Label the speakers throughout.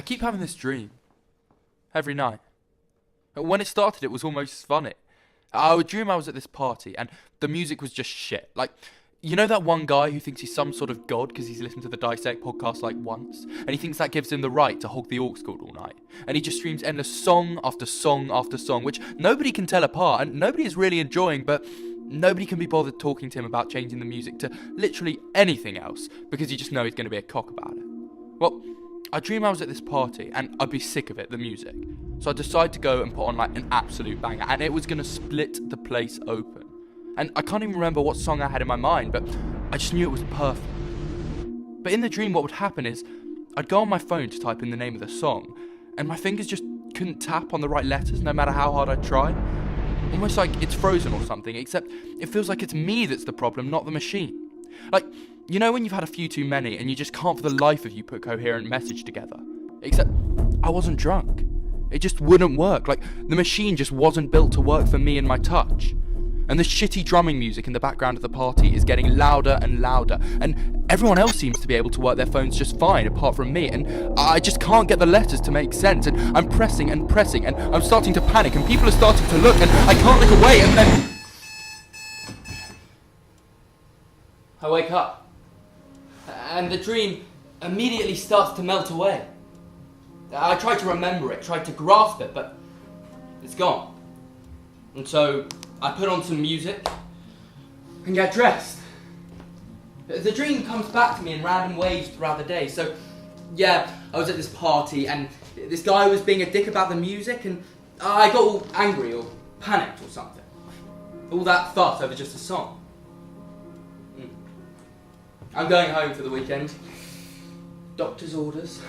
Speaker 1: keep having this dream. Every night. When it started, it was almost funny. I would dream I was at this party, and the music was just shit. Like, you know that one guy who thinks he's some sort of god because he's listened to the Dissect podcast like once? And he thinks that gives him the right to hog the aux chord all night. And he just streams endless song after song after song, which nobody can tell apart, and nobody is really enjoying, but nobody can be bothered talking to him about changing the music to literally anything else, because you just know he's going to be a cock about it. Well, I dream I was at this party, and I'd be sick of it, the music. So I decided to go and put on like an absolute banger, and it was going to split the place open. And I can't even remember what song I had in my mind, but I just knew it was perfect. But in the dream, what would happen is, I'd go on my phone to type in the name of the song, and my fingers just couldn't tap on the right letters no matter how hard I tried. Almost like it's frozen or something, except it feels like it's me that's the problem, not the machine. Like, you know when you've had a few too many and you just can't for the life of you put a coherent message together? Except I wasn't drunk. It just wouldn't work. Like, the machine just wasn't built to work for me and my touch. And the shitty drumming music in the background of the party is getting louder and louder, and everyone else seems to be able to work their phones just fine apart from me, and I just can't get the letters to make sense, and I'm pressing and pressing, and I'm starting to panic, and people are starting to look, and I can't look away, and then I wake up, and the dream immediately starts to melt away. I tried to remember it, tried to grasp it, but it's gone. And so I put on some music and get dressed. The dream comes back to me in random waves throughout the day. So, yeah, I was at this party and this guy was being a dick about the music, and I got all angry or panicked or something. All that fuss over just a song. I'm going home for the weekend. Doctor's orders.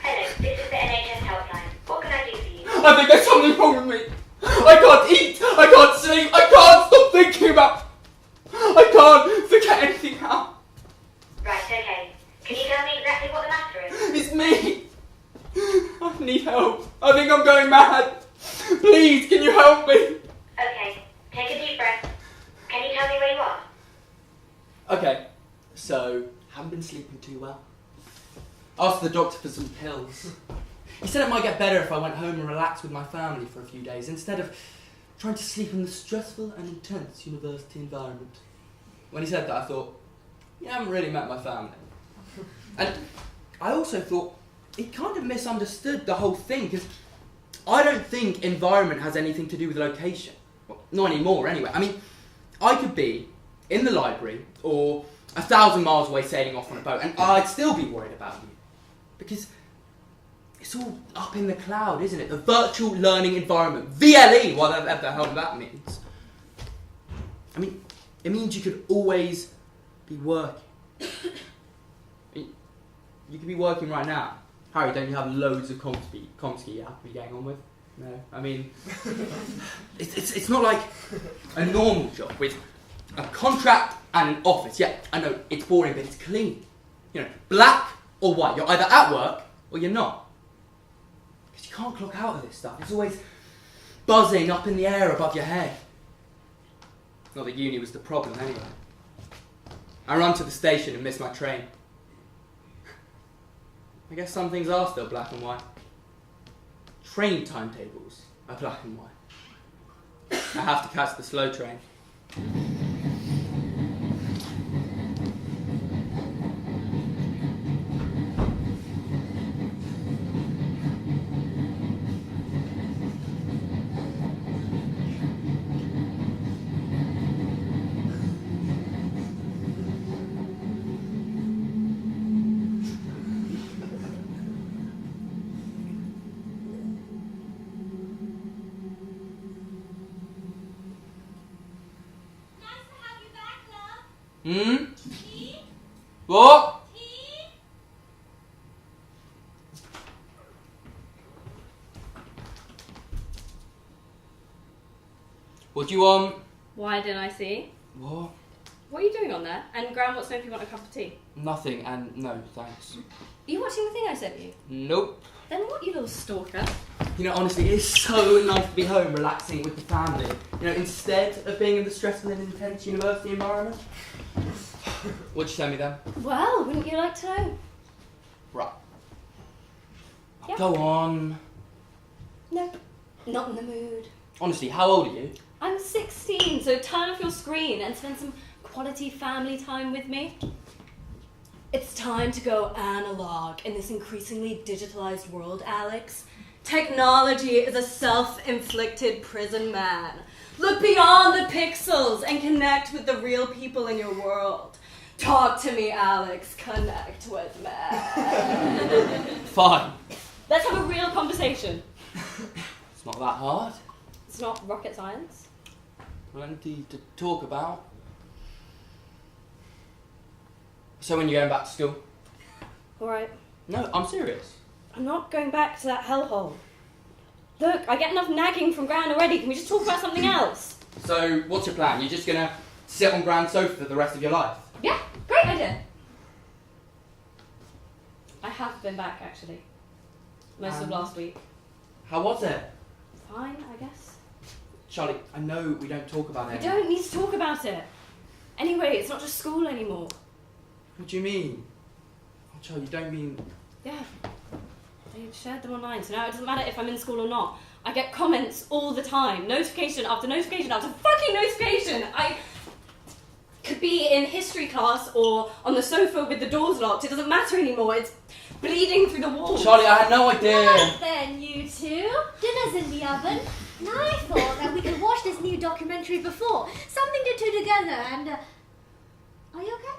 Speaker 2: Hello, this is the NHS helpline. What can I do for you?
Speaker 1: I think there's something wrong with me. I can't eat, I can't sleep, I can't stop thinking about... I can't figure anything out.
Speaker 2: Right, okay. Can you tell me exactly what the matter is?
Speaker 1: It's me. I need help. I think I'm going mad. Please, can you help me?
Speaker 2: Okay, take a deep breath. Can you tell me where you are?
Speaker 1: Okay, so, haven't been sleeping too well. Asked the doctor for some pills. He said it might get better if I went home and relaxed with my family for a few days, instead of trying to sleep in the stressful and intense university environment. When he said that, I thought, you haven't really met my family. And I also thought, he kind of misunderstood the whole thing, because I don't think environment has anything to do with location. Well, not anymore, anyway. I mean, I could be in the library, or 1,000 miles away sailing off on a boat, and I'd still be worried about you. Because it's all up in the cloud, isn't it? The virtual learning environment. VLE, whatever the hell that means. I mean, it means you could always be working. You could be working right now. Harry, don't you have loads of Komsky you have to be getting on with? No, I mean, it's not like a normal job with a contract and an office. Yeah, I know, it's boring, but it's clean. You know, black or white. You're either at work or you're not. Because you can't clock out of this stuff. It's always buzzing up in the air above your head. Not that uni was the problem anyway. I run to the station and miss my train. I guess some things are still black and white. Train timetables are black and white. I have to catch the slow train.
Speaker 3: Tea?
Speaker 1: What?
Speaker 3: Tea?
Speaker 1: What do you want?
Speaker 3: Why didn't I see?
Speaker 1: What?
Speaker 3: What are you doing on there? And Graham wants to know if you want a cup of tea.
Speaker 1: Nothing, and no, thanks.
Speaker 3: Are you watching the thing I sent you?
Speaker 1: Nope.
Speaker 3: Then what, you little stalker?
Speaker 1: You know, honestly, it's so nice to be home, relaxing with the family. You know, instead of being in the stressful and intense university environment. What'd you send me then?
Speaker 3: Well, wouldn't you like to know?
Speaker 1: Right.
Speaker 3: Yeah.
Speaker 4: Go on.
Speaker 3: No, not in the mood.
Speaker 4: Honestly, how old are you?
Speaker 3: I'm 16, so turn off your screen and spend some quality family time with me. It's time to go analog in this increasingly digitalized world, Alex. Technology is a self-inflicted prison man. Look beyond the pixels and connect with the real people in your world. Talk to me, Alex. Connect with me.
Speaker 4: Fine.
Speaker 3: Let's have a real conversation.
Speaker 4: It's not that hard.
Speaker 3: It's not rocket science.
Speaker 4: Plenty to talk about. So when you're going back to school?
Speaker 3: Alright,
Speaker 4: No, I'm serious.
Speaker 3: I'm not going back to that hellhole. Look, I get enough nagging from Gran already. Can we just talk about something else?
Speaker 4: So what's your plan? You're just gonna sit on Gran's sofa for the rest of your life?
Speaker 3: Yeah, great idea. I have been back, actually. Most of last week.
Speaker 4: How was it?
Speaker 3: Fine, I guess.
Speaker 4: Charlie, I know we don't talk about
Speaker 3: We
Speaker 4: it.
Speaker 3: don't need to talk about it. Anyway, it's not just school anymore.
Speaker 4: What do you mean? Oh, Charlie, you don't mean...
Speaker 3: Yeah. They shared them online, so now it doesn't matter if I'm in school or not. I get comments all the time. Notification after notification after fucking notification. I could be in history class or on the sofa with the doors locked. It doesn't matter anymore. It's bleeding through the walls.
Speaker 4: Charlie, I had no idea.
Speaker 5: Right then, you two. Dinner's in the oven. And I thought that we could watch this new documentary before. Something to do together and... Are you okay?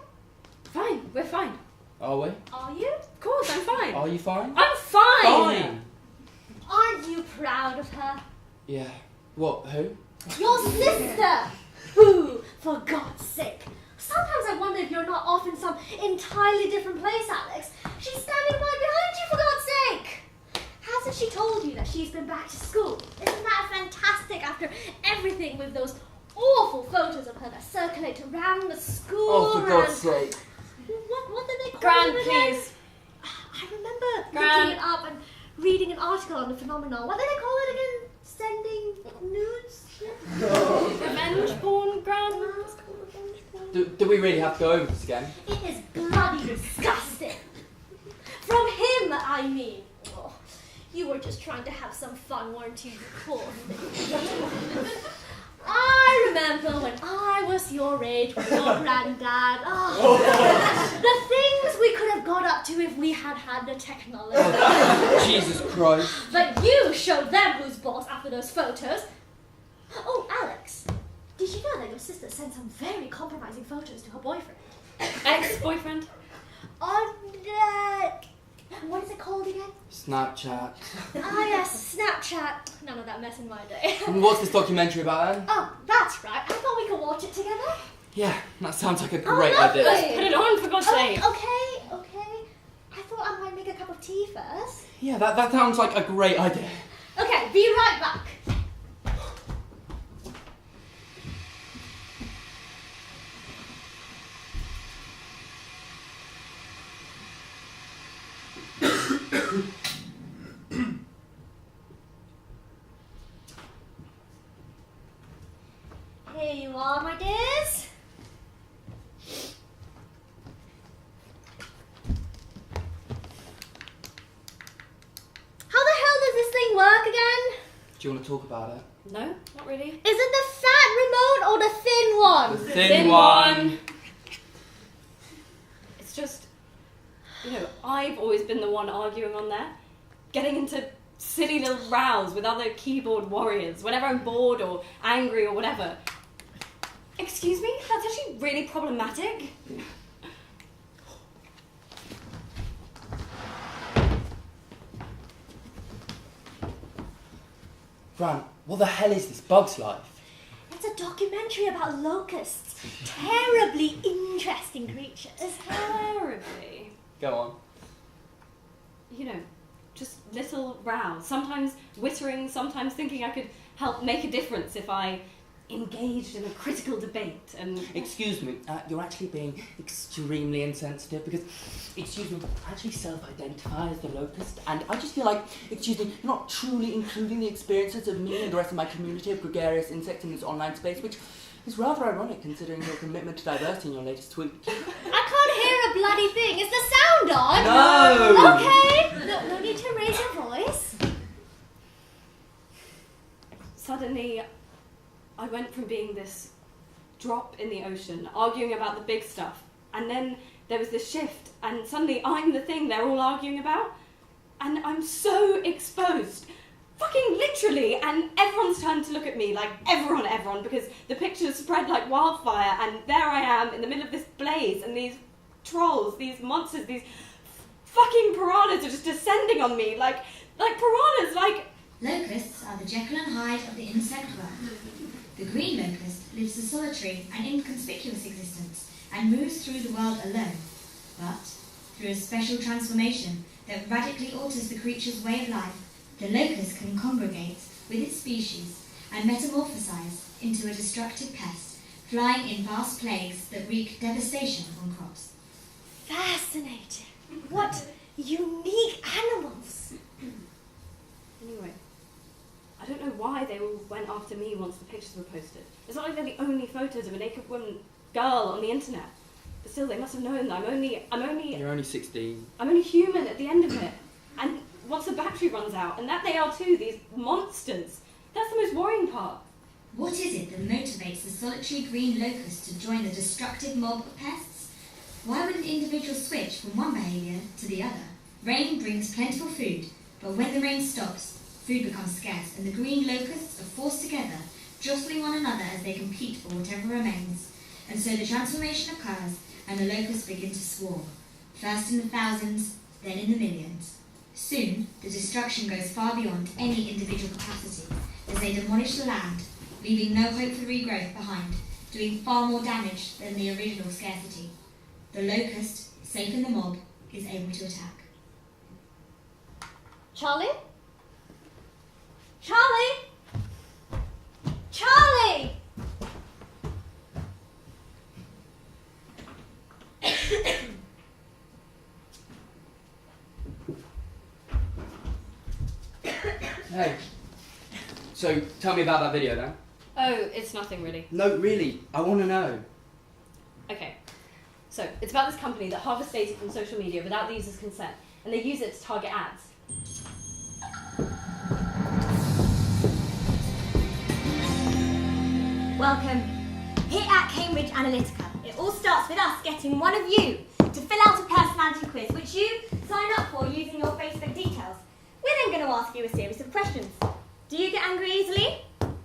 Speaker 3: Fine, we're fine.
Speaker 4: Are we?
Speaker 5: Are you?
Speaker 3: Of course, I'm fine.
Speaker 4: Are you fine?
Speaker 3: I'm fine.
Speaker 4: Fine.
Speaker 5: Aren't you proud of her?
Speaker 4: Yeah. What, who?
Speaker 5: Your sister! Who, for God's sake? Sometimes I wonder if you're not off in some entirely different place, Alex. She's standing right behind you, for God's sake! Hasn't she told you that she's been back to school? Isn't that fantastic after everything with those awful photos of her that circulate around the school?
Speaker 4: Oh, for God's
Speaker 5: and-
Speaker 4: sake.
Speaker 5: What did they call
Speaker 3: Gran,
Speaker 5: it again?
Speaker 3: please.
Speaker 5: I remember
Speaker 3: Gran.
Speaker 5: looking it up and reading an article on the phenomenon. What did they call it again? Sending nudes?
Speaker 3: Revenge porn, Gran.
Speaker 4: Do we really have to go over this again?
Speaker 5: It is bloody disgusting. From him, I mean. Oh, you were just trying to have some fun, weren't you, you poor thing? I remember when I was your age with your granddad. Oh, the things we could have got up to if we had had the technology.
Speaker 4: Jesus Christ.
Speaker 5: But you showed them who's boss after those photos. Oh, Alex, did you know that your sister sent some very compromising photos to her boyfriend?
Speaker 3: Ex-boyfriend.
Speaker 5: On what is it called again?
Speaker 4: Snapchat.
Speaker 5: Ah yes, Snapchat. None of that mess in my day.
Speaker 4: And what's this documentary about then?
Speaker 5: Oh, that's right. I thought we could watch it together.
Speaker 4: Yeah, that sounds like a great
Speaker 5: lovely.
Speaker 4: idea.
Speaker 3: Put it on, for God's sake.
Speaker 5: Okay. I thought I might make a cup of tea first.
Speaker 4: Yeah, that sounds like a great idea.
Speaker 5: Okay, be right back. Here you are, my dears. How the hell does this thing work again?
Speaker 4: Do you want to talk about it?
Speaker 3: No, not really.
Speaker 5: Is it the fat remote or the thin one?
Speaker 4: The
Speaker 3: thin one. It's just, I've always been the one arguing on there, getting into silly little rows with other keyboard warriors whenever I'm bored or angry or whatever. Excuse me? That's actually really problematic.
Speaker 4: Fran, what the hell is this Bug's Life?
Speaker 5: It's a documentary about locusts. Terribly interesting creatures.
Speaker 3: Terribly.
Speaker 4: Go on.
Speaker 3: Just little rows. Sometimes whittering, sometimes thinking I could help make a difference if I engaged in a critical debate and...
Speaker 4: Excuse me, you're actually being extremely insensitive because, excuse me, I actually self-identify as the locust, and I just feel like, excuse me, you're not truly including the experiences of me and the rest of my community of gregarious insects in this online space, which is rather ironic considering your commitment to diversity in your latest tweet.
Speaker 5: I can't hear a bloody thing. Is the sound on?
Speaker 4: No!
Speaker 5: Okay. No need to raise your voice.
Speaker 3: Suddenly, I went from being this drop in the ocean, arguing about the big stuff, and then there was this shift, and suddenly I'm the thing they're all arguing about, and I'm so exposed. Fucking literally, and everyone's turned to look at me, like everyone, because the pictures spread like wildfire, and there I am in the middle of this blaze, and these trolls, these monsters, these fucking piranhas are just descending on me, like piranhas, like...
Speaker 6: Locusts are the Jekyll and Hyde of the insect world. The green locust lives a solitary and inconspicuous existence and moves through the world alone, but through a special transformation that radically alters the creature's way of life, the locust can congregate with its species and metamorphosize into a destructive pest, flying in vast plagues that wreak devastation on crops.
Speaker 5: Fascinating. What unique animals.
Speaker 3: Anyway, I don't know why they all went after me once the pictures were posted. It's not like they're the only photos of a naked girl on the internet. But still, they must have known that I'm only
Speaker 4: You're only 16.
Speaker 3: I'm only human at the end of it. And once the battery runs out, and that they are too, these monsters, that's the most worrying part.
Speaker 6: What is it that motivates the solitary green locust to join the destructive mob of pests? Why would an individual switch from one behaviour to the other? Rain brings plentiful food, but when the rain stops, food becomes scarce, and the green locusts are forced together, jostling one another as they compete for whatever remains. And so the transformation occurs, and the locusts begin to swarm, first in the thousands, then in the millions. Soon, the destruction goes far beyond any individual capacity, as they demolish the land, leaving no hope for regrowth behind, doing far more damage than the original scarcity. The locust, safe in the mob, is able to attack.
Speaker 5: Charlie? Charlie? Charlie!
Speaker 4: Hey. So, tell me about that video then.
Speaker 3: Oh, it's nothing really.
Speaker 4: No, really, I want to know.
Speaker 3: Okay, so it's about this company that harvests data from social media without the user's consent, and they use it to target ads.
Speaker 5: Welcome. Here at Cambridge Analytica, it all starts with us getting one of you to fill out a personality quiz, which you sign up for using your Facebook details. We're then going to ask you a series of questions. Do you get angry easily?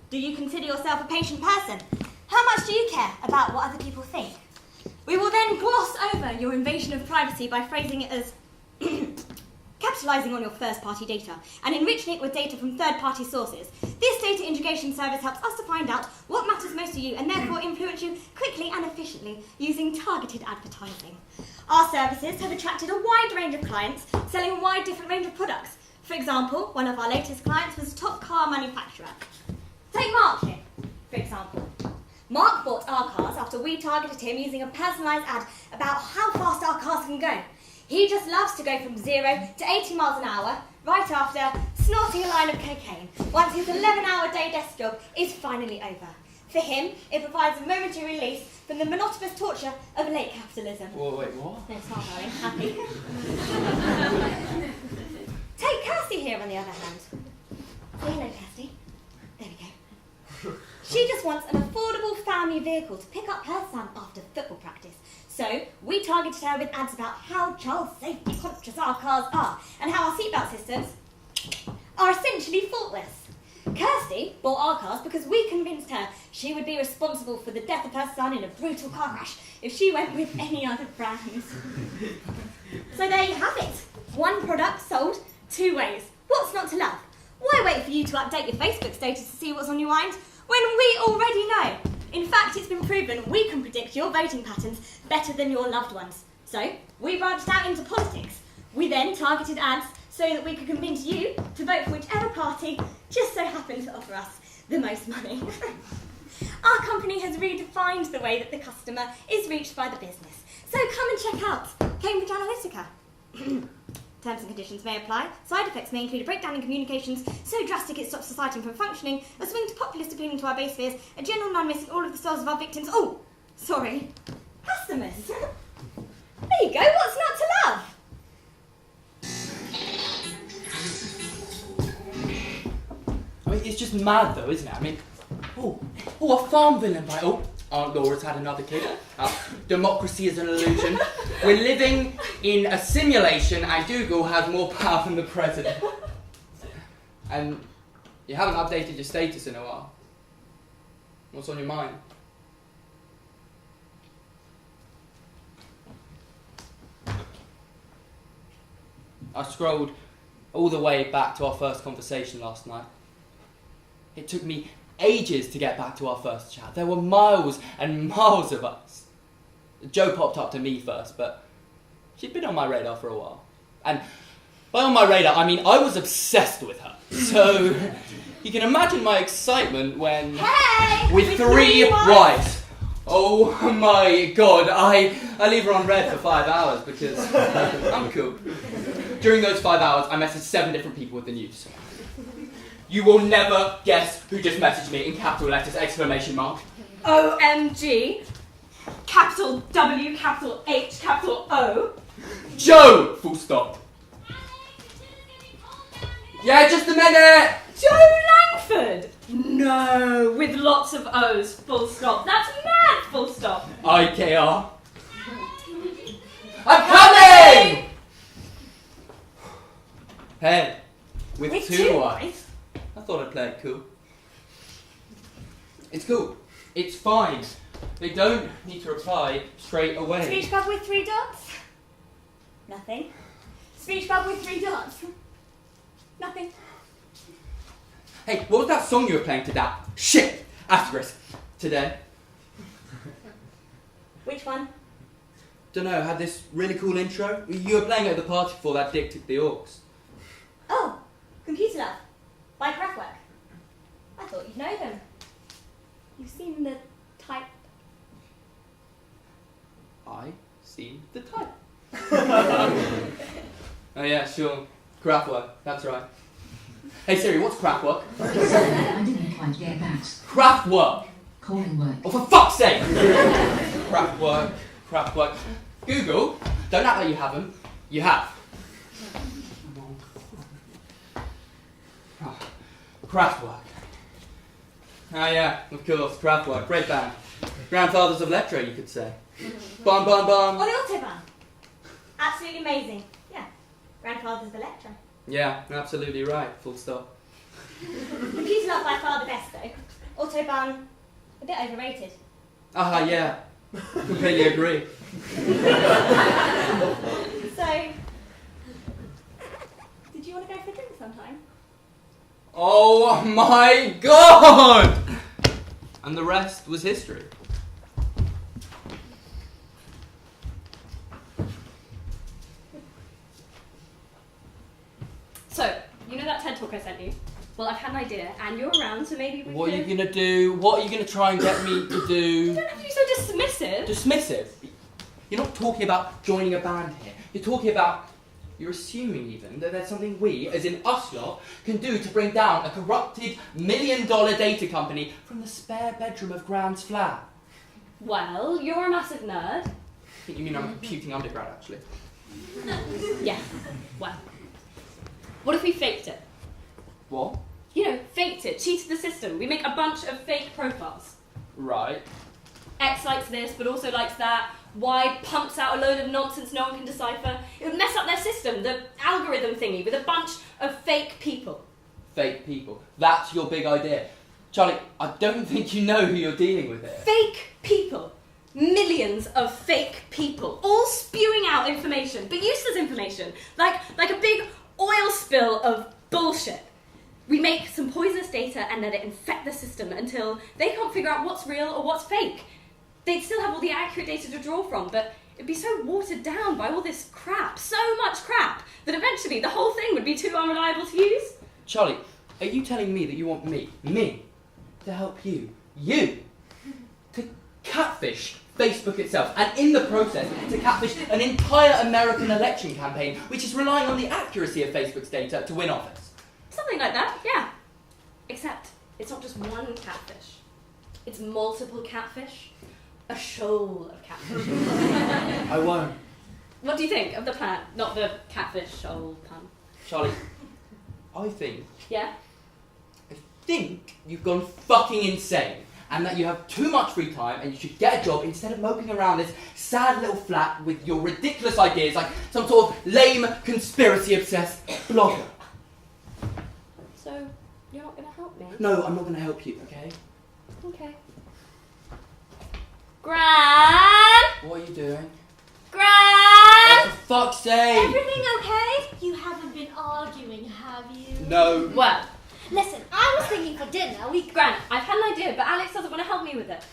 Speaker 5: Do you consider yourself a patient person? How much do you care about what other people think? We will then gloss over your invasion of privacy by phrasing it as capitalising on your first-party data and enriching it with data from third-party sources. This data integration service helps us to find out what matters most to you and therefore influence you quickly and efficiently using targeted advertising. Our services have attracted a wide range of clients selling a wide different range of products. For example, one of our latest clients was a top car manufacturer. Take Mark here, for example. Mark bought our cars after we targeted him using a personalised ad about how fast our cars can go. He just loves to go from 0 to 80 miles an hour right after snorting a line of cocaine once his 11-hour day desk job is finally over. For him, it provides a momentary release from the monotonous torture of late capitalism.
Speaker 4: Whoa, wait, what?
Speaker 5: No, smile, darling. Happy. Take Kirsty here, on the other hand. Say hello, Kirsty. There we go. She just wants an affordable family vehicle to pick up her son after football practice. So, we targeted her with ads about how child safety conscious our cars are and how our seatbelt systems are essentially faultless. Kirsty bought our cars because we convinced her she would be responsible for the death of her son in a brutal car crash if she went with any other brands. So there you have it. One product sold 2 ways. What's not to love? Why wait for you to update your Facebook status to see what's on your mind when we already know? In fact, it's been proven we can predict your voting patterns better than your loved ones. So, we branched out into politics. We then targeted ads so that we could convince you to vote for whichever party just so happened to offer us the most money. Our company has redefined the way that the customer is reached by the business. So come and check out Cambridge Analytica. Terms and conditions may apply. Side effects may include a breakdown in communications so drastic it stops society from functioning, a swing to populist appealing to our base fears, a general non-missing all of the souls of our victims. Oh, sorry, customers.
Speaker 3: There you go, what's not to love?
Speaker 4: I mean, it's just mad though, isn't it? I mean, a Farmville invite. Oh, Aunt Laura's had another kid. Democracy is an illusion. We're living in a simulation and Google has more power than the president. And you haven't updated your status in a while. What's on your mind? I scrolled all the way back to our first conversation last night. It took me ages to get back to our first chat. There were miles and miles of us. Jo popped up to me first, but she'd been on my radar for a while. And by on my radar, I mean I was obsessed with her. So you can imagine my excitement when...
Speaker 5: Hey!
Speaker 4: With 3 wives. Oh my god, I leave her on red for 5 hours because I'm cool. During those 5 hours, I messaged 7 different people with the news. You will never guess who just messaged me in capital letters, exclamation mark.
Speaker 3: OMG. Capital W, capital H, capital O.
Speaker 4: Jo! Full stop. Yeah, just a minute!
Speaker 3: Jo Langford. No, with lots of O's, full stop. That's mad, full stop.
Speaker 4: IKR. I'm coming! Hey, with 2 wives. I thought I'd play it cool. It's cool. It's fine. They don't need to reply straight away.
Speaker 5: Speech bubble with 3 dots? Nothing. Speech bubble with 3 dots? Nothing.
Speaker 4: Hey, what was that song you were playing to that? Shit! Asterisk. Today.
Speaker 5: Which one?
Speaker 4: Dunno, had this really cool intro. You were playing it at the party before that dick took the orcs.
Speaker 5: Oh, Computer Love by Kraftwerk. I thought you'd know them. You've seen the type.
Speaker 4: I see the type. Oh yeah, sure. Kraftwerk, that's right. Hey Siri, what's Kraftwerk?
Speaker 7: Sorry, I didn't quite get that.
Speaker 4: Kraftwerk!
Speaker 7: Calling work.
Speaker 4: Oh, for fuck's sake! Kraftwerk. Google, don't act like you haven't. You have. Kraftwerk. Ah yeah, of course, Kraftwerk. Great band. Grandfathers of electro, you could say. Bon.
Speaker 5: On the Autobahn. Absolutely amazing. Yeah. Grandfathers of Electro.
Speaker 4: Yeah, absolutely right. Full stop.
Speaker 5: Computer Love by far the best though. Autobahn, a bit overrated.
Speaker 4: Ah yeah, completely agree.
Speaker 5: So, did you want to go for a drink sometime?
Speaker 4: Oh my god! And the rest was history.
Speaker 3: So, you know that TED talk I sent you? Well, I've had an idea, and you're around, so maybe we
Speaker 4: What are
Speaker 3: could...
Speaker 4: you gonna do? What are you gonna try and get me to do?
Speaker 3: You don't have to be so dismissive.
Speaker 4: Dismissive? You're not talking about joining a band here. You're talking about... You're assuming even that there's something we, as in us lot, can do to bring down a corrupted $1 million data company from the spare bedroom of Grand's flat.
Speaker 3: Well, you're a massive nerd.
Speaker 4: You mean I'm computing undergrad, actually?
Speaker 3: Yeah, well. What if we faked it?
Speaker 4: What?
Speaker 3: You know, faked it, cheated the system. We make a bunch of fake profiles.
Speaker 4: Right.
Speaker 3: X likes this, but also likes that. Y pumps out a load of nonsense no one can decipher. It would mess up their system, the algorithm thingy, with a bunch of fake people.
Speaker 4: Fake people. That's your big idea. Charlie, I don't think you know who you're dealing with here.
Speaker 3: Fake people. Millions of fake people. All spewing out information, but useless information. Like a big oil spill of bullshit. We make some poisonous data and let it infect the system until they can't figure out what's real or what's fake. They'd still have all the accurate data to draw from, but it'd be so watered down by all this crap, so much crap, that eventually the whole thing would be too unreliable to use.
Speaker 4: Charlie, are you telling me that you want me, to help you, to catfish Facebook itself, and in the process, to catfish an entire American election campaign, which is relying on the accuracy of Facebook's data to win office?
Speaker 3: Something like that, yeah. Except it's not just one catfish. It's multiple catfish. A shoal of catfish.
Speaker 4: I won't.
Speaker 3: What do you think of the plan? Not the catfish shoal pun.
Speaker 4: Charlie, I think
Speaker 3: Yeah?
Speaker 4: you've gone fucking insane. And that you have too much free time and you should get a job instead of moping around this sad little flat with your ridiculous ideas like some sort of lame, conspiracy-obsessed blogger.
Speaker 3: So, you're not going to help me?
Speaker 4: No, I'm not going to help you, okay?
Speaker 3: Okay. Gran!
Speaker 4: What are you doing?
Speaker 3: Gran!
Speaker 4: Oh, for fuck's sake!
Speaker 5: Everything okay? You haven't been arguing, have you?
Speaker 4: No.
Speaker 3: Well,
Speaker 5: Listen, I was thinking for dinner
Speaker 3: Gran, I've had an idea, but Alex doesn't want to help me with it.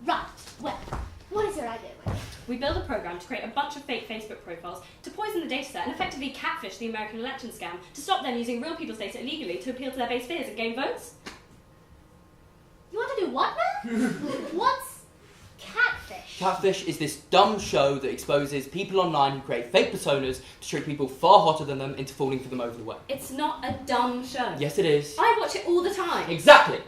Speaker 5: Right, well, what is your idea, Wendy?
Speaker 3: We build a program to create a bunch of fake Facebook profiles to poison the dataset and effectively catfish the American election scam to stop them using real people's data illegally to appeal to their base fears and gain votes.
Speaker 5: You want to do what now? What's catfish?
Speaker 4: Catfish is this dumb show that exposes people online who create fake personas to trick people far hotter than them into falling for them over the web.
Speaker 3: It's not a dumb show.
Speaker 4: Yes, it is.
Speaker 3: I watch it all the time.
Speaker 4: Exactly.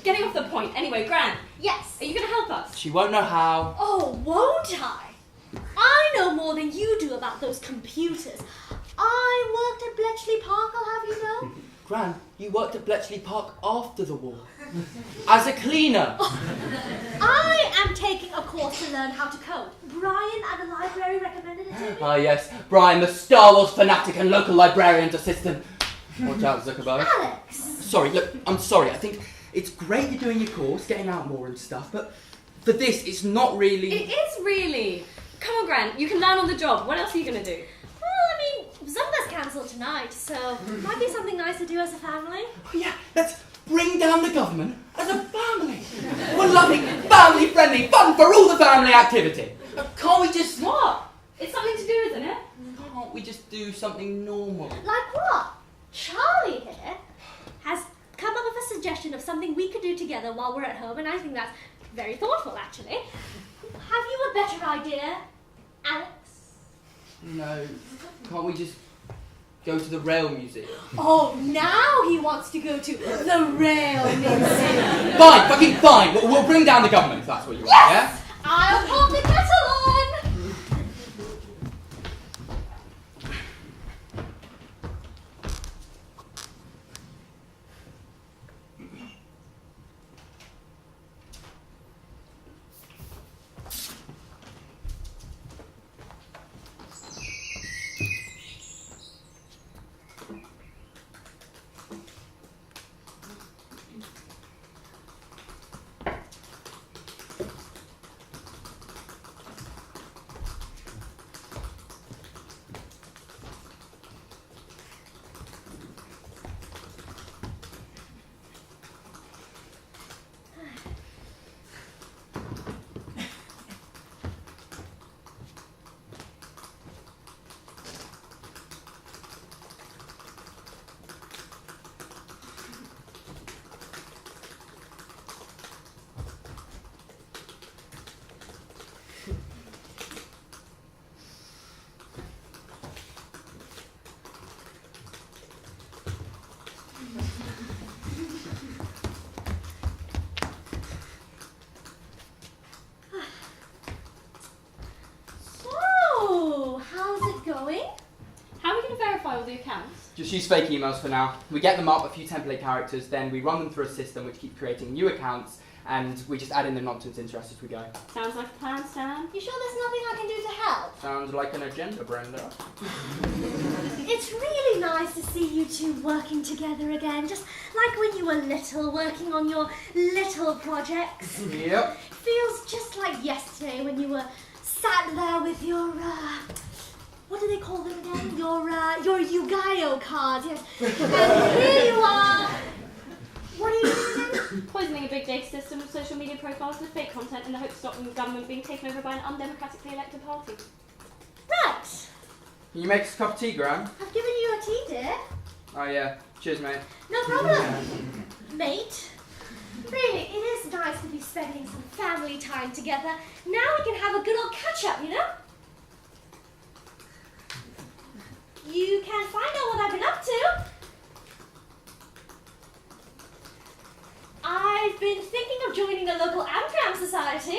Speaker 3: Getting off the point. Anyway, Gran,
Speaker 5: Yes.
Speaker 3: are you going to help us?
Speaker 4: She won't know how.
Speaker 5: Oh, won't I? I know more than you do about those computers. I worked at Bletchley Park, I'll have you know.
Speaker 4: Gran, you worked at Bletchley Park after the war. As a cleaner.
Speaker 5: I am taking a course to learn how to code. Brian at the library recommended it to me.
Speaker 4: Ah, yes. Brian, the Star Wars fanatic and local librarian's assistant. Watch out, Zuckerberg.
Speaker 5: Alex!
Speaker 4: Sorry, look, I'm sorry. I think it's great you're doing your course, getting out more and stuff, but for this, it's not really...
Speaker 3: It is really. Come on, Gran, you can learn on the job. What else are you going to do?
Speaker 5: Well, I mean, Zumba's cancelled tonight, so might be something nice to do as a family.
Speaker 4: Oh, yeah, let's bring down the government as a family. We're loving, family-friendly, fun for all the family activity. Can't we just...
Speaker 3: What? It's something to do, isn't it?
Speaker 4: Can't we just do something normal?
Speaker 5: Like what? Charlie here has come up with a suggestion of something we could do together while we're at home, and I think that's very thoughtful, actually. Have you a better idea, Alex?
Speaker 4: No, can't we just go to the Rail Museum?
Speaker 5: Oh, now he wants to go to the Rail Museum.
Speaker 4: Fine, fucking fine. We'll bring down the government if that's what you want, yeah?
Speaker 5: I'll pop the kettle on.
Speaker 3: all the accounts?
Speaker 4: Just use fake emails for now. We get them up, a few template characters, then we run them through a system which keeps creating new accounts, and we just add in the nonsense interest as we go.
Speaker 3: Sounds like a plan, Stan.
Speaker 5: You sure there's nothing I can do to help?
Speaker 4: Sounds like an agenda, Brenda.
Speaker 5: It's really nice to see you two working together again, just like when you were little, working on your little projects.
Speaker 4: Yep.
Speaker 5: Feels just like yesterday when you were sat there with your, what do they call them again? Your Yu-Gi-Oh cards, yes. And here you are. What are you doing again?
Speaker 3: Poisoning a big data system of social media profiles with fake content in the hope of stopping the government being taken over by an undemocratically elected party.
Speaker 5: Right.
Speaker 4: Can you make us a cup of tea, Gran?
Speaker 5: I've given you a tea, dear.
Speaker 4: Oh yeah. Cheers, mate.
Speaker 5: No problem, mate. Really, it is nice to be spending some family time together. Now we can have a good old catch-up, you know? You can find out what I've been up to. I've been thinking of joining a local Amgram society.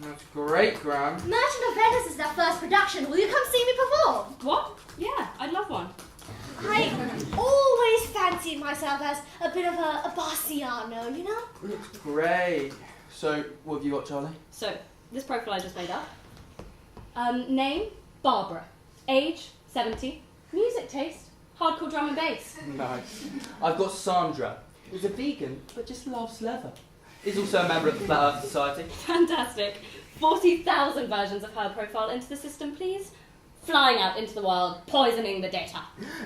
Speaker 4: That's
Speaker 1: Great, Graham.
Speaker 5: Merchant of Venice is their first production. Will you come see me perform?
Speaker 3: What? Yeah, I'd love one.
Speaker 5: I always fancied myself as a bit of a Bassiano, you know?
Speaker 1: Great. So, what have you got, Charlie?
Speaker 3: So, this profile I just made up. Name, Barbara. Age, 70. Music taste, hardcore drum and bass.
Speaker 4: Nice. I've got Sandra, who's a vegan, but just loves leather. Is also a member of the Flat Earth Society.
Speaker 3: Fantastic. 40,000 versions of her profile into the system, please. Flying out into the wild, poisoning the data.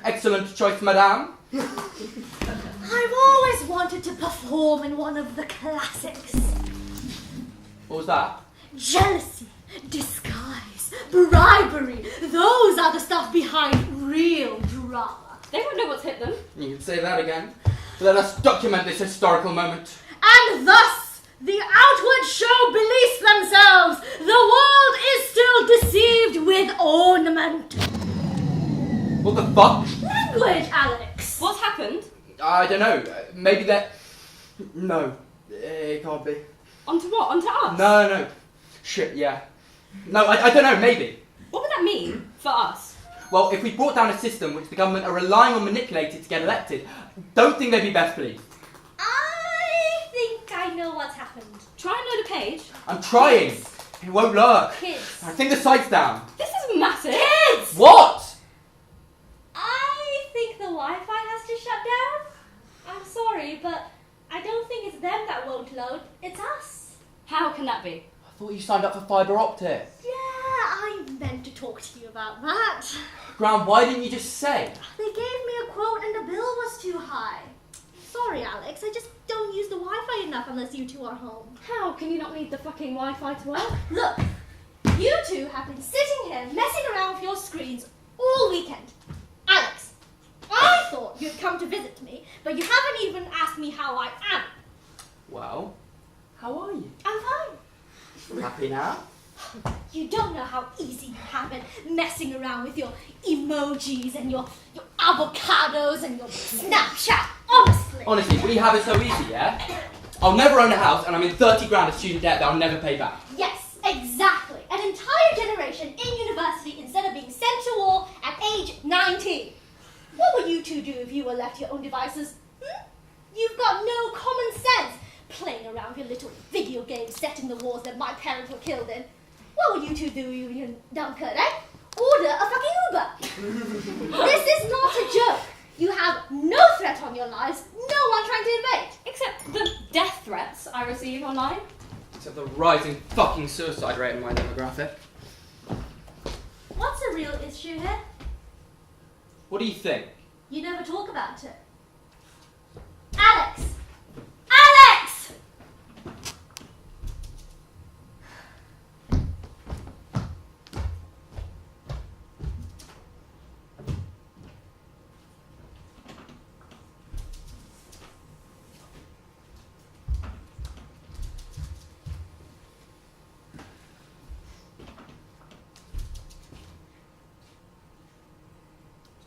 Speaker 4: Excellent choice, madame.
Speaker 5: I've always wanted to perform in one of the classics.
Speaker 4: What was that?
Speaker 5: Jealousy, disguise, bribery. Those are the stuff behind real drama.
Speaker 3: They won't know what's hit them.
Speaker 4: You can say that again. Let us document this historical moment.
Speaker 5: And thus, the outward show beliefs themselves. The world is still deceived with ornament.
Speaker 4: What the fuck?
Speaker 5: Language, Alex.
Speaker 3: What's happened?
Speaker 4: I don't know. Maybe that... No. It can't be.
Speaker 3: Onto what? Onto us?
Speaker 4: No. Shit, yeah. No, I don't know. Maybe.
Speaker 3: What would that mean for us?
Speaker 4: Well, if we brought down a system which the government are relying on manipulated to get elected, don't think they'd be best pleased.
Speaker 5: I think I know what's happened.
Speaker 3: Try and load a page.
Speaker 4: I'm trying. It won't work.
Speaker 5: Kids.
Speaker 4: I think the site's down.
Speaker 3: This is massive.
Speaker 5: Kids!
Speaker 4: What?
Speaker 5: I think the Wi-Fi has to shut down. I'm sorry, but I don't think it's them that won't load. It's us.
Speaker 3: How can that be?
Speaker 4: I thought you signed up for fibre optic.
Speaker 5: Yeah, I meant to talk to you about that.
Speaker 4: Graham, why didn't you just say?
Speaker 5: They gave me a quote and the bill was too high. Sorry, Alex, I just don't use the Wi-Fi enough unless you two are home.
Speaker 3: How can you not need the fucking Wi-Fi to work?
Speaker 5: Look, you two have been sitting here messing around with your screens all weekend. Alex, I thought you'd come to visit me, but you haven't even asked me how I am.
Speaker 4: Well, how are you?
Speaker 5: I'm fine.
Speaker 4: Happy now?
Speaker 5: You don't know how easy you have it messing around with your emojis and your avocados and your Snapchat, honestly.
Speaker 4: Honestly, we have it so easy, yeah? I'll never own a house and I'm in 30 grand of student debt that I'll never pay back.
Speaker 5: Yes, exactly. An entire generation in university instead of being sent to war at age 19. What would you two do if you were left to your own devices? You've got no common sense playing around with your little video games set in the wars that my parents were killed in. What would you two do if you're in Dunkirk, eh? Order a fucking Uber. This is not a joke. You have no threat on your lives, no one trying to invade.
Speaker 3: Except the death threats I receive online.
Speaker 4: Except the rising fucking suicide rate in my demographic.
Speaker 5: What's the real issue here?
Speaker 4: What do you think?
Speaker 5: You never talk about it. Alex! Alex!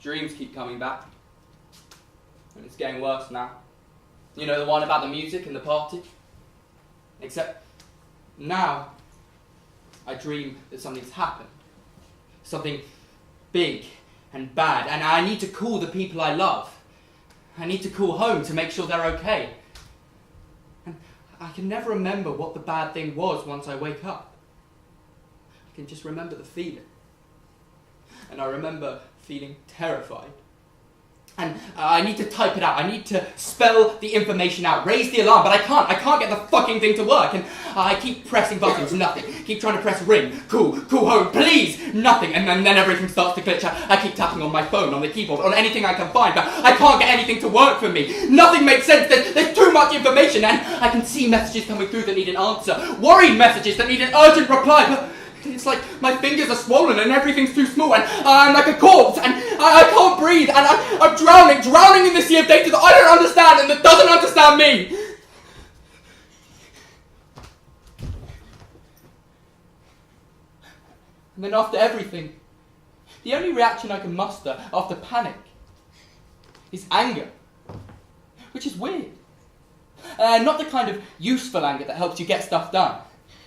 Speaker 4: Dreams keep coming back. And it's getting worse now. You know, the one about the music and the party? Except now I dream that something's happened. Something big and bad. And I need to call the people I love. I need to call home to make sure they're okay. And I can never remember what the bad thing was once I wake up. I can just remember the feeling. And I remember feeling terrified. And I need to type it out. I need to spell the information out, raise the alarm, but I can't. I can't get the fucking thing to work. And I keep pressing buttons, nothing. Keep trying to press ring, call home, please, nothing. And then everything starts to glitch. I keep tapping on my phone, on the keyboard, on anything I can find, but I can't get anything to work for me. Nothing makes sense. There's too much information, and I can see messages coming through that need an answer. Worried messages that need an urgent reply, but it's like my fingers are swollen and everything's too small and I'm like a corpse and I can't breathe and I'm drowning in the sea of data that I don't understand and that doesn't understand me. And then after everything, the only reaction I can muster after panic is anger, which is weird. Not the kind of useful anger that helps you get stuff done.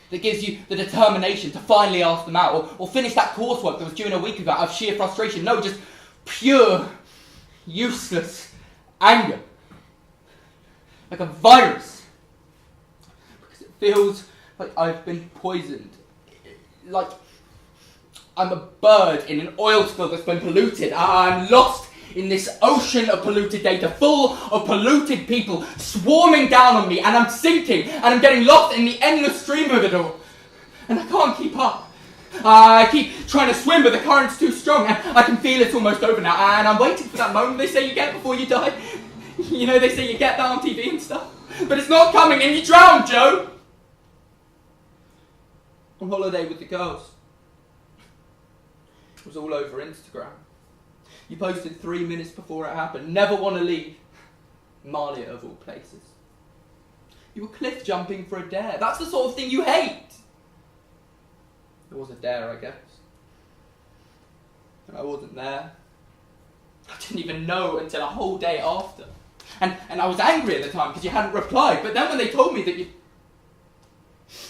Speaker 4: that gives you the determination to finally ask them out, or finish that coursework that was due in a week ago out of sheer frustration. No, just pure, useless anger. Like a virus. Because it feels like I've been poisoned. Like I'm a bird in an oil spill that's been polluted. I'm lost in this ocean of polluted data, full of polluted people swarming down on me, and I'm sinking, and I'm getting lost in the endless stream of it all. And I can't keep up. I keep trying to swim, but the current's too strong, and I can feel it's almost over now, and I'm waiting for that moment they say you get before you die. You know, they say you get that on TV and stuff. But it's not coming, and you drown, Joe! On holiday with the girls. It was all over Instagram. You posted 3 minutes before it happened. Never want to leave. Malia, of all places. You were cliff jumping for a dare. That's the sort of thing you hate. It was a dare, I guess. And I wasn't there. I didn't even know until a whole day after. And I was angry at the time because you hadn't replied. But then when they told me that you...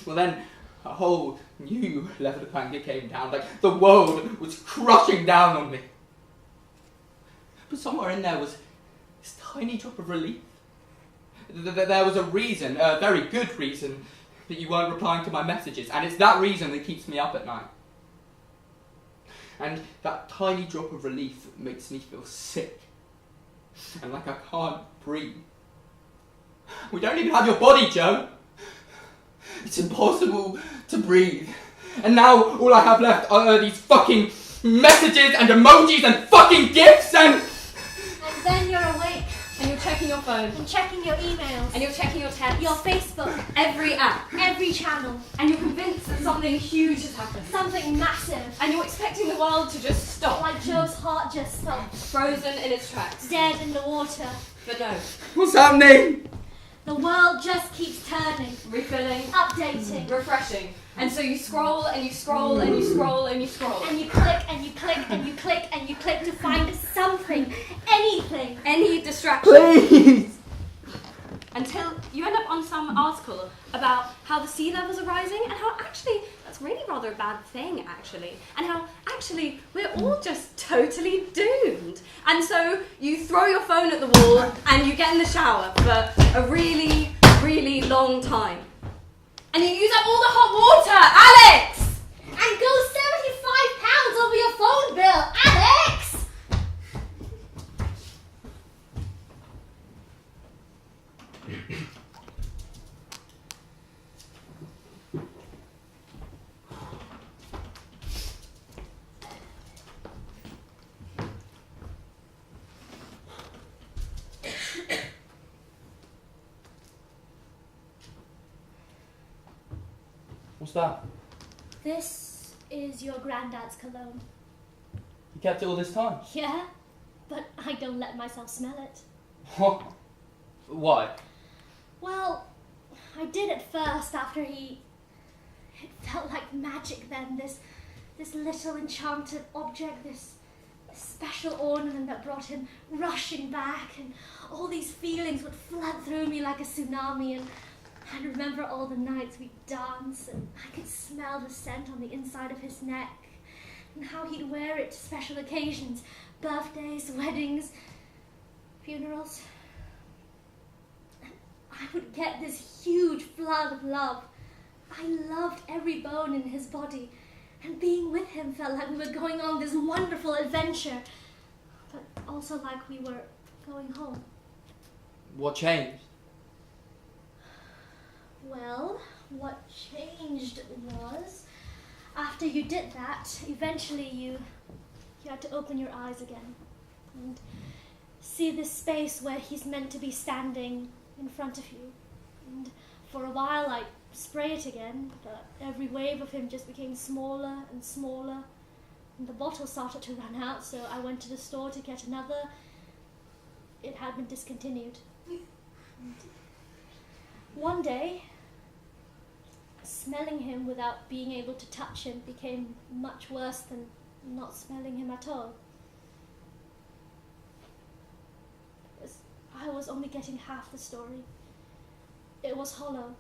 Speaker 4: Well then, a whole new level of anger came down. Like the world was crushing down on me. But somewhere in there was this tiny drop of relief. There was a reason, a very good reason, that you weren't replying to my messages. And it's that reason that keeps me up at night. And that tiny drop of relief makes me feel sick. And like I can't breathe. We don't even have your body, Joe. It's impossible to breathe. And now all I have left are these fucking messages and emojis and fucking gifs and...
Speaker 5: And then you're awake
Speaker 3: And you're checking your phone.
Speaker 5: and checking your emails,
Speaker 3: And you're checking your texts.
Speaker 5: your Facebook,
Speaker 3: Every app.
Speaker 5: every channel,
Speaker 3: And you're convinced that something huge has happened.
Speaker 5: something massive.
Speaker 3: And you're expecting the world to just stop.
Speaker 5: Like Joe's heart just stopped,
Speaker 3: Frozen in its tracks.
Speaker 5: dead in the water.
Speaker 3: But no.
Speaker 4: What's happening?
Speaker 5: The world just keeps turning,
Speaker 3: Refilling.
Speaker 5: updating.
Speaker 3: Refreshing. And so you scroll and you scroll and you scroll and you scroll.
Speaker 5: And you click and you click and you click and you click to find something, anything.
Speaker 3: Any distraction.
Speaker 4: Please!
Speaker 3: Until you end up on some article about how the sea levels are rising and how actually that's really rather a bad thing actually, and how actually we're all just totally doomed. And so you throw your phone at the wall and you get in the shower for a really, really long time. And you use up all the hot water, Alex!
Speaker 5: And go £75 over your phone bill, Alex!
Speaker 4: What's that?
Speaker 5: This is your granddad's cologne.
Speaker 4: You kept it all this time?
Speaker 5: Yeah, but I don't let myself smell it.
Speaker 4: What? Why?
Speaker 5: Well, I did at first after he... It felt like magic then, this little enchanted object, this special ornament that brought him rushing back, and all these feelings would flood through me like a tsunami, and I remember all the nights we'd dance, and I could smell the scent on the inside of his neck, and how he'd wear it to special occasions, birthdays, weddings, funerals. I would get this huge flood of love. I loved every bone in his body, and being with him felt like we were going on this wonderful adventure, but also like we were going home.
Speaker 4: What changed?
Speaker 5: Well, what changed was, after you did that, eventually you had to open your eyes again and see this space where he's meant to be standing in front of you. And for a while I spray it again, but every wave of him just became smaller and smaller, and the bottle started to run out, so I went to the store to get another. It had been discontinued. And one day, smelling him without being able to touch him became much worse than not smelling him at all. I was only getting half the story. It was hollow.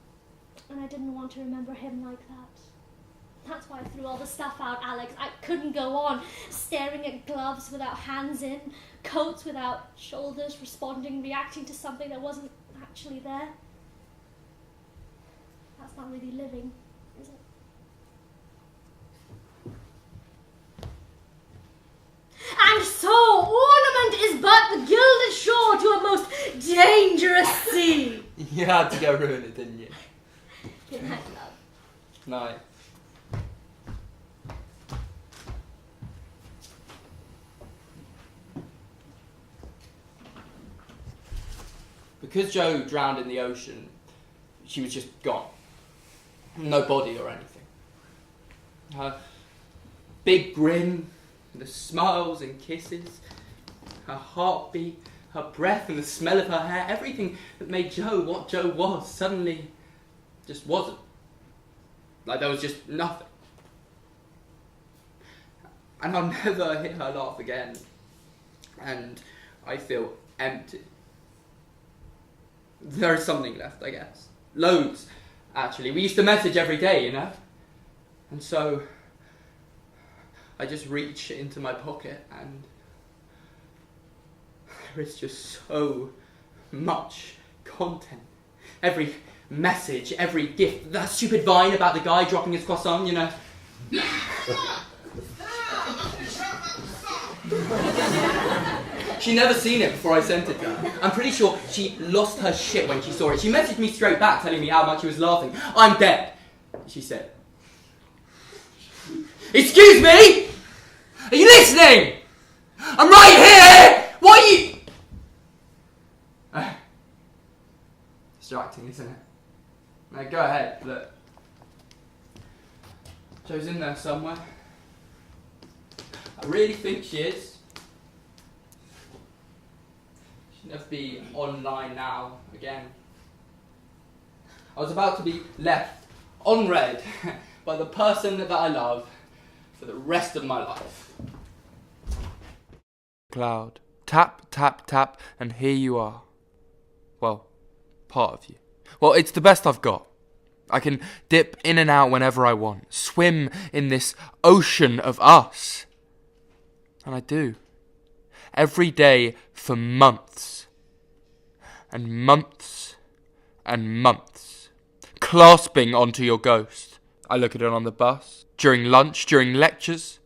Speaker 5: And I didn't want to remember him like that. That's why I threw all the stuff out, Alex. I couldn't go on staring at gloves without hands in, coats without shoulders, reacting to something that wasn't actually there. That's not really living, is it? And so, ornament is but the gilded shore to a most dangerous sea.
Speaker 4: You had to go ruin it, didn't you?
Speaker 5: Good night, love.
Speaker 4: Night. Because Joe drowned in the ocean, she was just gone. No body or anything. Her big grin, the smiles and kisses, her heartbeat, her breath and the smell of her hair, everything that made Joe what Joe was, suddenly just wasn't. Like there was just nothing. And I'll never hear her laugh again. And I feel empty. There is something left, I guess. Loads, actually. We used to message every day, you know? And so I just reach into my pocket and there is just so much content. Every message, every gift. That stupid Vine about the guy dropping his croissant, you know? She never seen it before I sent it to her. I'm pretty sure she lost her shit when she saw it. She messaged me straight back telling me how much she was laughing. I'm dead, she said. Excuse me? Are you listening? I'm right here! What are you... distracting, isn't it? Now go ahead, look. Joe's in there somewhere. I really think she is. She'll never be online now again. I was about to be left unread by the person that I love for the rest of my life.
Speaker 1: Cloud. Tap, tap, tap, and here you are. Well, part of you. Well, it's the best I've got. I can dip in and out whenever I want, swim in this ocean of us. And I do. Every day for months. And months and months. Clasping onto your ghost. I look at it on the bus, during lunch, during lectures,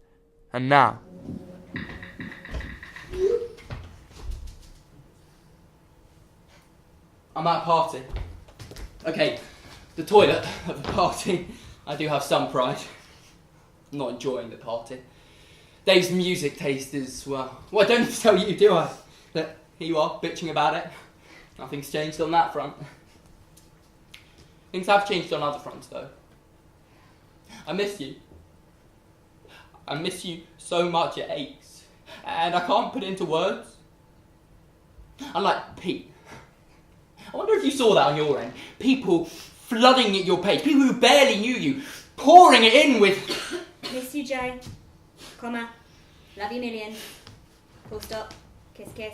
Speaker 1: and now.
Speaker 4: I'm at a party. Okay, the toilet of the party. I do have some pride. I'm not enjoying the party. Dave's music taste is, well, I don't need to tell you, do I? That here you are, bitching about it. Nothing's changed on that front. Things have changed on other fronts, though. I miss you. I miss you so much it aches. And I can't put it into words. Unlike Pete. I wonder if you saw that on your end. People flooding at your page. People who barely knew you. Pouring it in with...
Speaker 6: Miss you, Joe. Comma. Love you millions. Full stop. Kiss, kiss.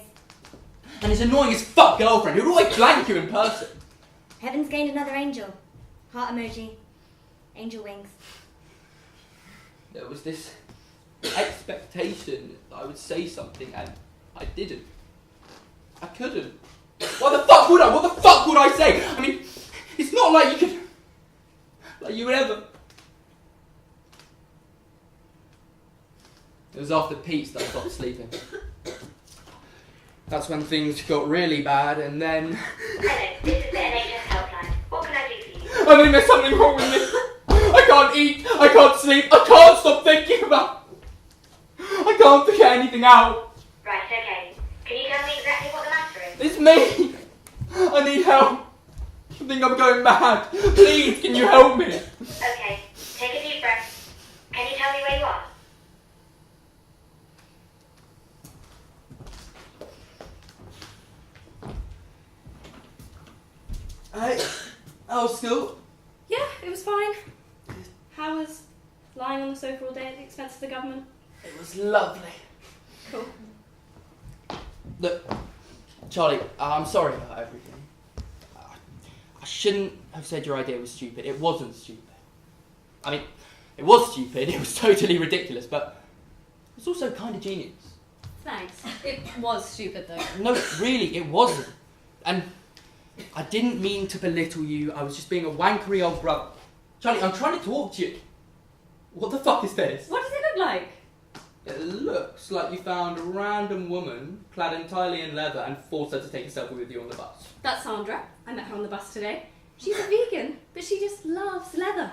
Speaker 4: And his annoying as fuck girlfriend who'd always blank you in person.
Speaker 6: Heaven's gained another angel. Heart emoji. Angel wings.
Speaker 4: There was this expectation that I would say something and I didn't. I couldn't. What the fuck would I? What the fuck would I say? I mean, it's not like you could... Like you would ever... It was after Pete's that I stopped sleeping. That's when things got really bad and then...
Speaker 2: Hello, this is the NHS helpline. What can I do for you?
Speaker 4: I think there's something wrong with me. I can't eat, I can't sleep, I can't stop thinking about... I can't figure anything out.
Speaker 2: Right, okay. Can you tell me exactly what the matter is?
Speaker 4: It's me. I need help. I think I'm going mad. Please, can you help me?
Speaker 2: Okay, take a deep breath. Can you tell me where you are?
Speaker 4: Hey, how was school?
Speaker 3: Yeah, it was fine. How was lying on the sofa all day at the expense of the government?
Speaker 4: It was lovely.
Speaker 3: Cool.
Speaker 4: Look, Charlie, I'm sorry about everything. I shouldn't have said your idea was stupid. It wasn't stupid. I mean, it was stupid, it was totally ridiculous, but it was also kind of genius.
Speaker 3: Thanks. It was stupid though.
Speaker 4: No, really, it wasn't. And I didn't mean to belittle you, I was just being a wankery old brother. Charlie, I'm trying to talk to you. What the fuck is this?
Speaker 3: What does it look like?
Speaker 4: It looks like you found a random woman clad entirely in leather and forced her to take a selfie with you on the bus.
Speaker 3: That's Sandra. I met her on the bus today. She's a vegan, but she just loves leather.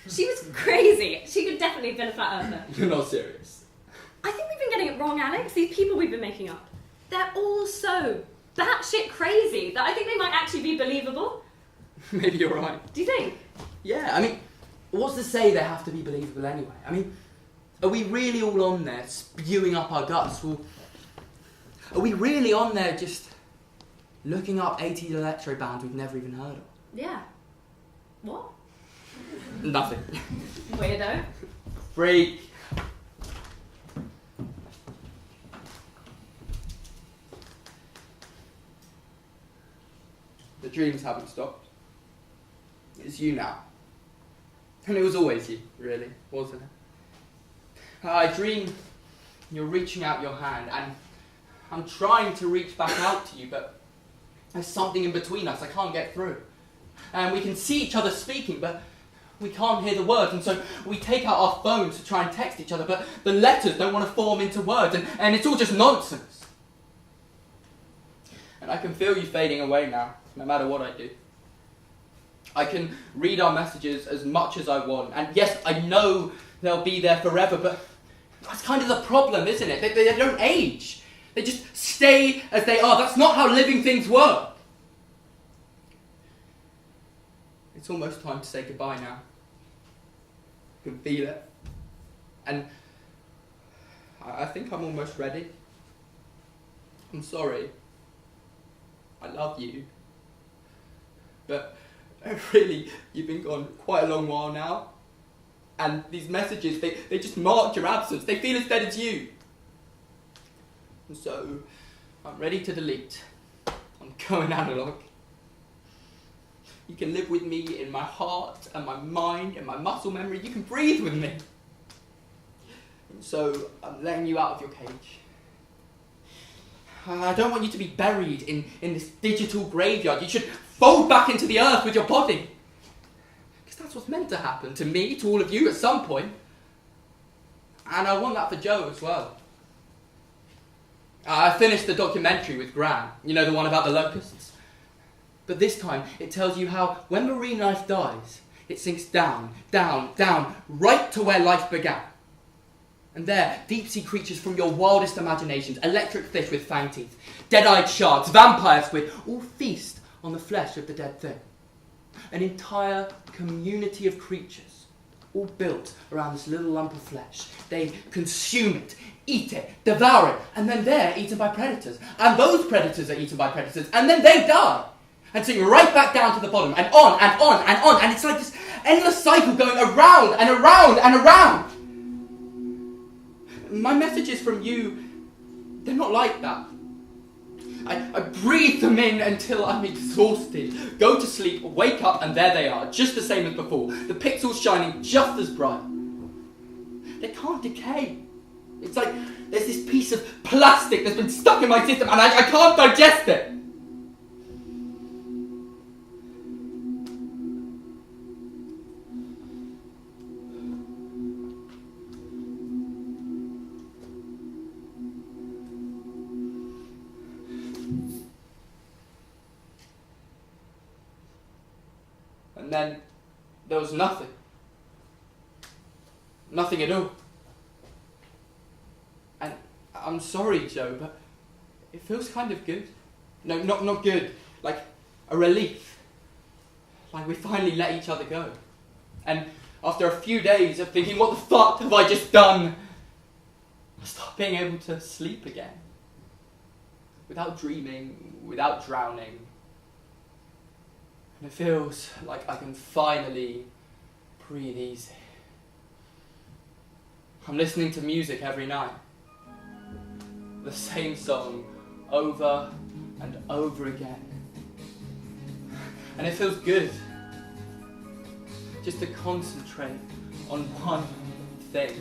Speaker 3: She was crazy. She could definitely have been a flat earther.
Speaker 4: You're not serious.
Speaker 3: I think we've been getting it wrong, Alex. These people we've been making up, they're all so batshit crazy that I think they might actually be believable.
Speaker 4: Maybe you're right.
Speaker 3: Do you think?
Speaker 4: Yeah, I mean, what's to say they have to be believable anyway? I mean, are we really all on there spewing up our guts? Well, are we really on there just looking up 80 electro bands we've never even heard of?
Speaker 3: Yeah. What?
Speaker 4: Nothing.
Speaker 3: Weirdo.
Speaker 4: Freak. The dreams haven't stopped. It's you now. And it was always you, really, wasn't it? I dream you're reaching out your hand, and I'm trying to reach back out to you, but there's something in between us I can't get through. And we can see each other speaking, but we can't hear the words, and so we take out our phones to try and text each other, but the letters don't want to form into words, and it's all just nonsense. And I can feel you fading away now, no matter what I do. I can read our messages as much as I want, and yes, I know they'll be there forever, but that's kind of the problem, isn't it? They don't age. They just stay as they are. That's not how living things work. It's almost time to say goodbye now. I can feel it. And I think I'm almost ready. I'm sorry. I love you. But really, you've been gone quite a long while now. And these messages, they just mark your absence. They feel as dead as you. And so, I'm ready to delete. I'm going analog. You can live with me in my heart and my mind and my muscle memory. You can breathe with me. And so, I'm letting you out of your cage. I don't want you to be buried in this digital graveyard. You should fold back into the earth with your body. Because that's what's meant to happen to me, to all of you at some point. And I want that for Joe as well. I finished the documentary with Gran, you know, the one about the locusts. But this time, it tells you how when marine life dies, it sinks down, down, down, right to where life began. And there, deep-sea creatures from your wildest imaginations, electric fish with fang teeth, dead-eyed sharks, vampire squid, all feast on the flesh of the dead thing. An entire community of creatures, all built around this little lump of flesh. They consume it, eat it, devour it, and then they're eaten by predators. And those predators are eaten by predators, and then they die. And sink right back down to the bottom, and on, and on, and on, and it's like this endless cycle going around, and around, and around. My messages from you, they're not like that. I breathe them in until I'm exhausted, go to sleep, wake up, and there they are, just the same as before. The pixels shining just as bright. They can't decay. It's like there's this piece of plastic that's been stuck in my system, and I can't digest it. And then there was nothing. Nothing at all. And I'm sorry, Joe, but it feels kind of good. No, not good. Like a relief. Like we finally let each other go. And after a few days of thinking, what the fuck have I just done? I start being able to sleep again. Without dreaming, without drowning. And it feels like I can finally breathe easy. I'm listening to music every night. The same song over and over again. And it feels good just to concentrate on one thing.